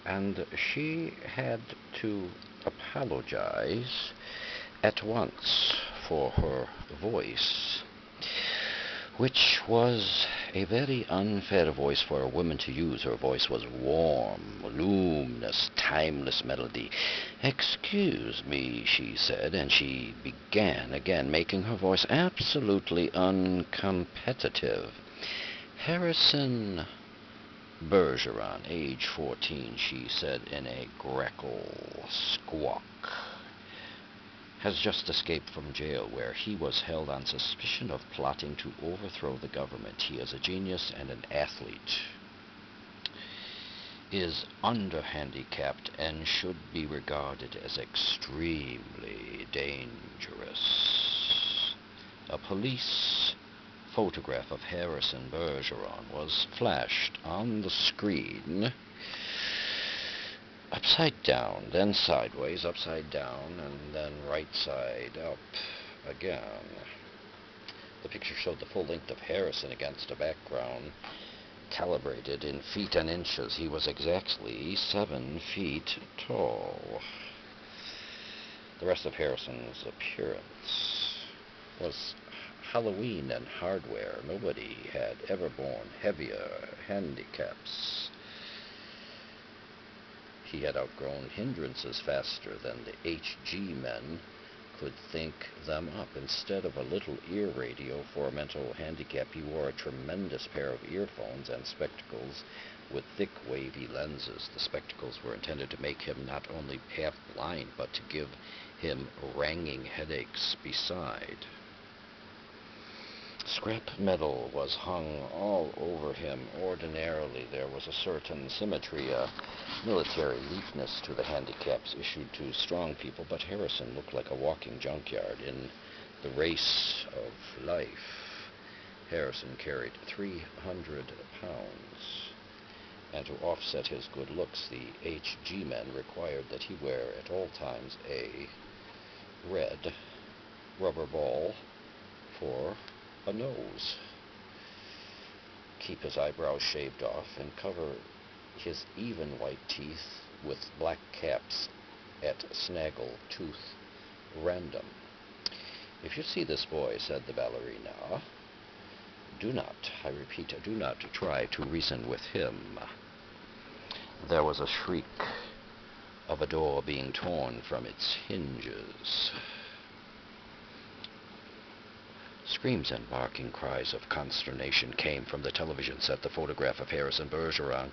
and she had to apologize at once for her voice, which was a very unfair voice for a woman to use. Her voice was warm, luminous, timeless melody. "Excuse me," she said, and she began again, making her voice absolutely uncompetitive. "Harrison Bergeron, age 14, she said in a grackle squawk, has just escaped from jail, where he was held on suspicion of plotting to overthrow the government. He is a genius and an athlete, is under-handicapped, and should be regarded as extremely dangerous." A police photograph of Harrison Bergeron was flashed on the screen, upside down, then sideways, upside down, and then right side up again. The picture showed the full length of Harrison against a background calibrated in feet and inches. He was exactly 7 feet tall. The rest of Harrison's appearance was Halloween and hardware. Nobody had ever borne heavier handicaps. He had outgrown hindrances faster than the HG men could think them up. Instead of a little ear radio for a mental handicap, he wore a tremendous pair of earphones and spectacles with thick, wavy lenses. The spectacles were intended to make him not only half blind, but to give him ranging headaches beside. Scrap metal was hung all over him. Ordinarily, there was a certain symmetry, a military neatness to the handicaps issued to strong people, but Harrison looked like a walking junkyard in the race of life. Harrison carried 300 pounds, and to offset his good looks, the HG men required that he wear at all times a red rubber ball for a nose, keep his eyebrows shaved off, and cover his even white teeth with black caps at snaggle tooth random. "If you see this boy," said the ballerina, "do not, I repeat, do not try to reason with him." There was a shriek of a door being torn from its hinges. Screams and barking cries of consternation came from the television set. The photograph of Harrison Bergeron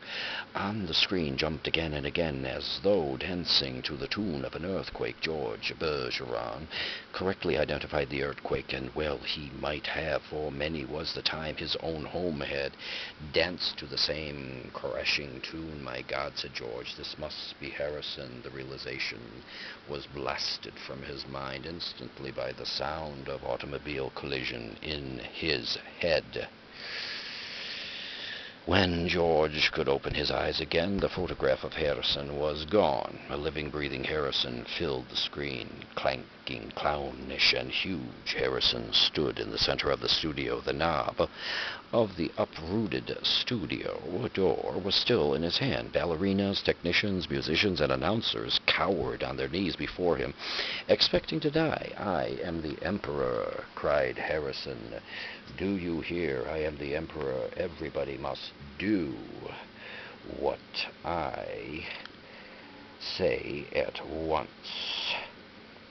on the screen jumped again and again, as though dancing to the tune of an earthquake. George Bergeron correctly identified the earthquake, and well he might have, for many was the time his own home had danced to the same crashing tune. "My God," said George, "this must be Harrison." The realization was blasted from his mind instantly by the sound of automobile collision in his head. When George could open his eyes again, the photograph of Harrison was gone. A living, breathing Harrison filled the screen, clanking, clownish, and huge. Harrison stood in the center of the studio. The knob of the uprooted studio door was still in his hand. Ballerinas, technicians, musicians, and announcers cowered on their knees before him, expecting to die. "I am the Emperor," cried Harrison. "Do you hear? I am the Emperor. Everybody must do what I say at once."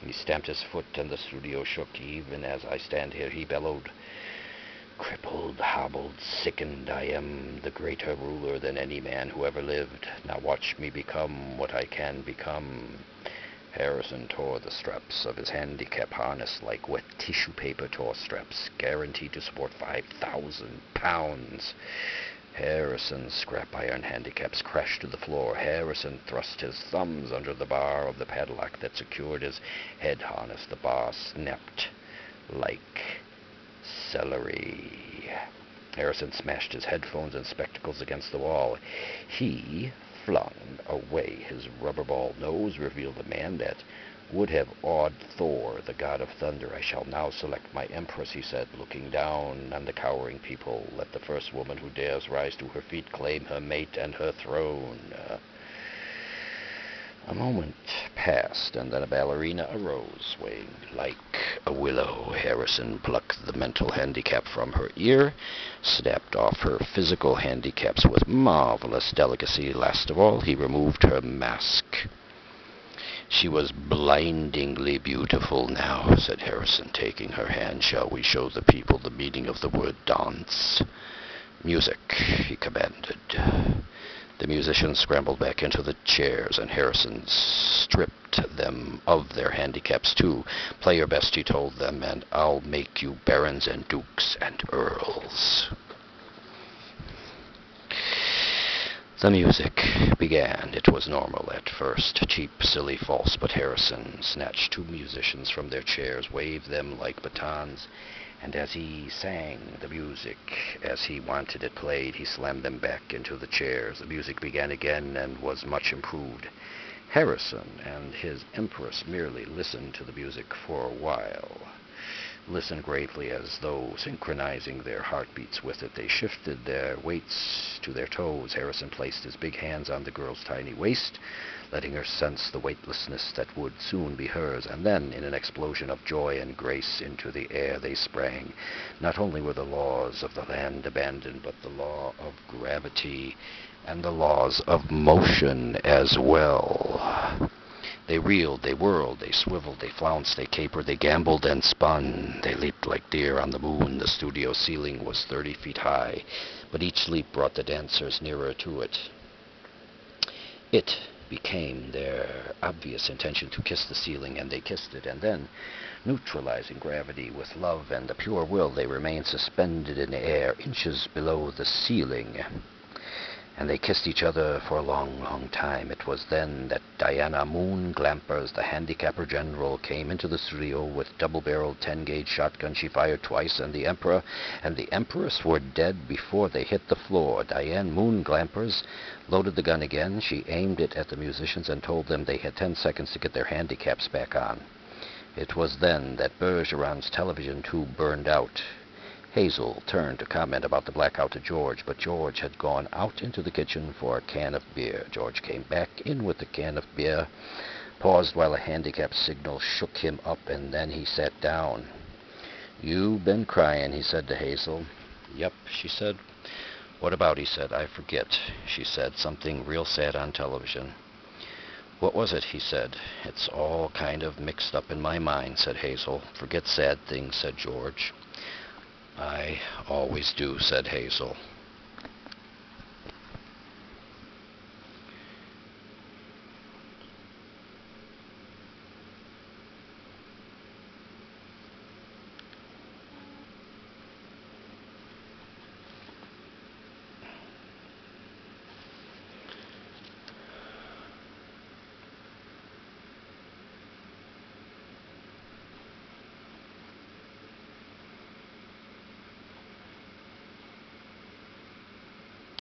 He stamped his foot, and the studio shook. "Even as I stand here," he bellowed, "crippled, hobbled, sickened, I am the greater ruler than any man who ever lived. Now watch me become what I can become." Harrison tore the straps of his handicap harness like wet tissue paper tore straps, guaranteed to support 5,000 pounds. Harrison's scrap iron handicaps crashed to the floor. Harrison thrust his thumbs under the bar of the padlock that secured his head harness. The bar snapped like celery. Harrison smashed his headphones and spectacles against the wall. He flung away his rubber ball nose, revealed a man that would have awed Thor, the god of thunder. "I shall now select my Empress," he said, looking down on the cowering people. "Let the first woman who dares rise to her feet claim her mate and her throne." A moment passed, and then a ballerina arose, swaying like a willow. Harrison plucked the mental handicap from her ear, snapped off her physical handicaps with marvelous delicacy. Last of all, he removed her mask. "She was blindingly beautiful now," said Harrison, taking her hand. "Shall we show the people the meaning of the word dance?" "Music," he commanded. The musicians scrambled back into the chairs, and Harrison stripped them of their handicaps too. "Play your best," he told them, "and I'll make you barons and dukes and earls." The music began. It was normal at first, cheap, silly, false, but Harrison snatched two musicians from their chairs, waved them like batons, and as he sang the music as he wanted it played, he slammed them back into the chairs. The music began again and was much improved. Harrison and his Empress merely listened to the music for a while. Listened gravely, as though synchronizing their heartbeats with it. They shifted their weights to their toes. Harrison placed his big hands on the girl's tiny waist, letting her sense the weightlessness that would soon be hers. And then, in an explosion of joy and grace, into the air they sprang. Not only were the laws of the land abandoned, but the law of gravity and the laws of motion as well. They reeled, they whirled, they swiveled, they flounced, they capered, they gamboled and spun. They leaped like deer on the moon. The studio ceiling was 30 feet high, but each leap brought the dancers nearer to it. It became their obvious intention to kiss the ceiling, and they kissed it, and then, neutralizing gravity with love and the pure will, they remained suspended in the air, inches below the ceiling. And they kissed each other for a long, long time. It was then that Diana Moon Glampers, the handicapper general, came into the studio with double-barreled 10-gauge shotgun. She fired twice, and the Emperor and the Empress were dead before they hit the floor. Diane Moon Glampers loaded the gun again. She aimed it at the musicians and told them they had 10 seconds to get their handicaps back on. It was then that Bergeron's television tube burned out. Hazel turned to comment about the blackout to George, but George had gone out into the kitchen for a can of beer. George came back in with the can of beer, paused while a handicap signal shook him up, and then he sat down. "You've been crying," he said to Hazel. "Yep," she said. "What about?" he said. "I forget," she said. "Something real sad on television." "What was it?" he said. "It's all kind of mixed up in my mind," said Hazel. "Forget sad things," said George. "I always do," said Hazel.